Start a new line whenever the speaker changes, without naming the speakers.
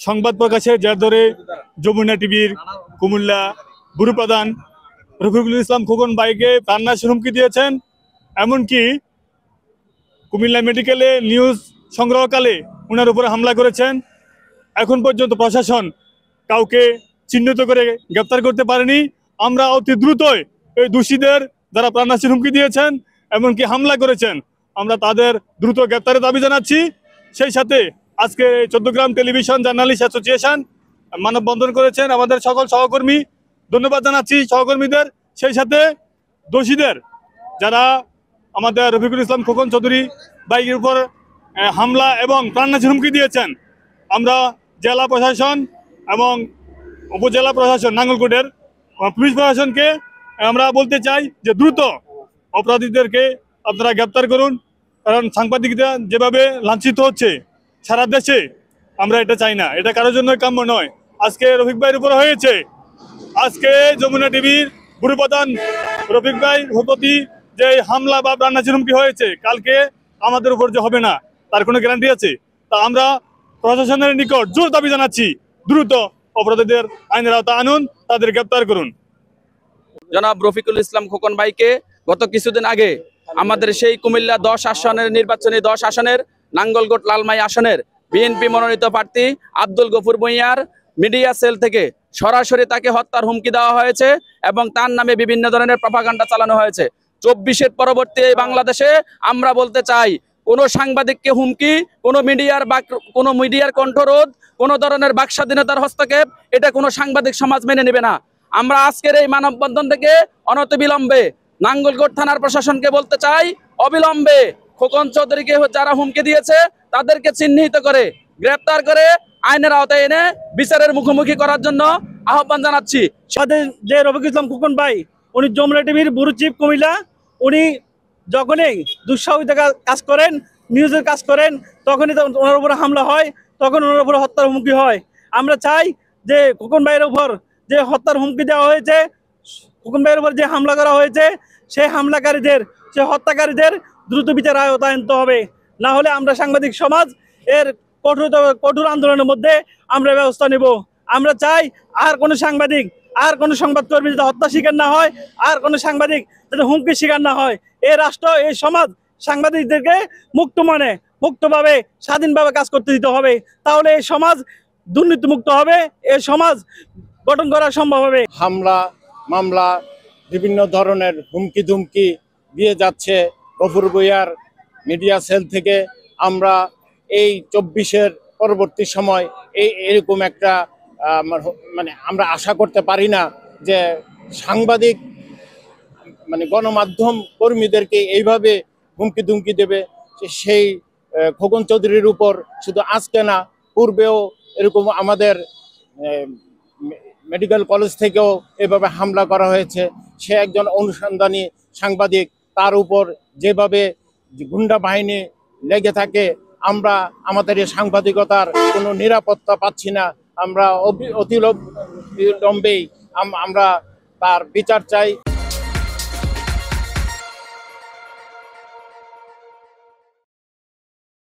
সংবাদ প্রকাশের জের ধরে যমুনা টিভির কুমিল্লা বুড়ো প্রধান রফিকুল ইসলাম খোকন ভাইকে প্রাণনাশের হুমকি দিয়েছেন। এমনকি কুমিল্লা মেডিকেলে নিউজ সংগ্রহকালে ওনার উপরে হামলা করেছেন। এখন পর্যন্ত প্রশাসন কাউকে চিহ্নিত করে গ্রেপ্তার করতে পারেনি। আমরা অতি দ্রুতই এই দোষীদের যারা প্রাণনাশের হুমকি দিয়েছেন এমনকি হামলা করেছেন আমরা তাদের দ্রুত গ্রেপ্তারের দাবি জানাচ্ছি। সেই সাথে আজকে চৌদ্দগ্রাম টেলিভিশন জার্নালিস্ট অ্যাসোসিয়েশন মানববন্ধন করেছেন আমাদের সকল সহকর্মী, ধন্যবাদ জানাচ্ছি সহকর্মীদের। সেই সাথে দোষীদের যারা আমাদের রফিকুল ইসলাম খোকন চৌধুরী বাইকের উপর হামলা এবং প্রাণনাশের হুমকি দিয়েছেন, আমরা জেলা প্রশাসন এবং উপজেলা প্রশাসন নাঙ্গলকোটের পুলিশ প্রশাসনকে আমরা বলতে চাই যে দ্রুত অপরাধীদেরকে আপনারা গ্রেপ্তার করুন। কারণ সাংবাদিকরা যেভাবে লাঞ্ছিত হচ্ছে সারা দেশে, আমরা এটা চাই না, এটা কারোর জন্য কাম্য নয়। আজকে রফিক ভাইয়ের উপর হয়েছে, আজকে যমুনা টিভির বুড়ো প্রধান রফিক ভাই প্রতি যে হামলা বা প্রাণনাশের হুমকি হয়েছে, কালকে আমাদের উপর যে হবে না তার কোনো গ্যারান্টি আছে? তা আমরা প্রশাসনের নিকট জোর দাবি জানাচ্ছি দ্রুত অপরাধীদের আইনের আওতা আনুন, তাদের গ্রেপ্তার করুন।
জনাব রফিকুল ইসলাম খোকন ভাইকে গত কিছুদিন আগে আমাদের সেই কুমিল্লা 10 আসনের নির্বাচনী 10 আসনের নাঙ্গলকোট লালমাই আসনের বিএনপি মনোনীত প্রার্থী আব্দুল গফুর ভূঁইয়ার মিডিয়া সেল থেকে সরাসরি তাকে হত্যার হুমকি দেওয়া হয়েছে এবং তার নামে বিভিন্ন ধরনের প্রপাগান্ডা চালানো হয়েছে। 24-এর পরবর্তী এই বাংলাদেশে আমরা বলতে চাই, কোনো সাংবাদিককে হুমকি, কোনো মিডিয়ার কণ্ঠরোধ, কোনো ধরনের বাক স্বাধীনতার হস্তক্ষেপ, এটা কোনো সাংবাদিক সমাজ মেনে নেবে না। আমরা আজকের এই মানববন্ধন থেকে অনতিবিলম্বে নাঙ্গলকোট থানার প্রশাসনকে বলতে চাই, অবিলম্বে খোকন চৌধুরীকে যারা হুমকি দিয়েছে তাদেরকে চিহ্নিত করে গ্রেপ্তার করে আইনের আওতায় এনে বিচারের মুখোমুখি করার জন্য আহ্বান জানাচ্ছি।
সাথে যে রফিকুল ইসলাম খোকন ভাই, উনি যমুনা টিভির ব্যুরো চিফ কুমিল্লা, উনি যখনই দুঃসাহসিক কাজ করেন, নিউজের কাজ করেন, তখনই ওনার উপরে হামলা হয়, তখন ওনার উপরে হত্যার হুমকি হয়। আমরা চাই যে খোকন ভাইয়ের উপর যে হত্যার হুমকি দেওয়া হয়েছে, খোকন ভাইয়ের উপর যে হামলা করা হয়েছে, সেই হামলাকারীদের, সেই হত্যাকারীদের দ্রুত বিচার আওতায় আনতে হবে। না হলে আমরা সাংবাদিক সমাজ এর কঠোর আন্দোলনের মধ্যে আমরা ব্যবস্থা নেব। আমরা চাই আর কোনো সাংবাদিক, আর কোনো সংবাদকর্মী যাতে হত্যা শিকার না হয়, আর কোনো সাংবাদিক যাতে হুমকি শিকার না হয়। এই রাষ্ট্র, এই সমাজ সাংবাদিকদেরকে মুক্ত মনে, মুক্তভাবে, স্বাধীনভাবে কাজ করতে দিতে হবে। তাহলে এই সমাজ দুর্নীতিমুক্ত হবে, এই সমাজ গঠন করা সম্ভব হবে।
হামলা মামলা বিভিন্ন ধরনের হুমকি ধুমকি দিয়ে যাচ্ছে গফুর ভূঁইয়ার মিডিয়া সেল থেকে। আমরা এই 24-এর পরবর্তী সময় এরকম একটা মানে আমরা আশা করতে পারি না যে সাংবাদিক মানে গণমাধ্যম কর্মীদেরকে এইভাবে হুমকি ধুমকি দেবে। সেই খোকন চৌধুরীর উপর শুধু আজকে না, পূর্বেও এরকম আমাদের মেডিকেল কলেজ থেকেও এভাবে হামলা করা হয়েছে। সে একজন অনুসন্ধানী সাংবাদিক, তার উপর যেভাবে গুন্ডা বাহিনী লেগে থাকে, আমরা আমাদের এই সাংবাদিকতার কোনো নিরাপত্তা পাচ্ছি না। আমরা অতিবিলম্বেই আমরা তার বিচার চাই।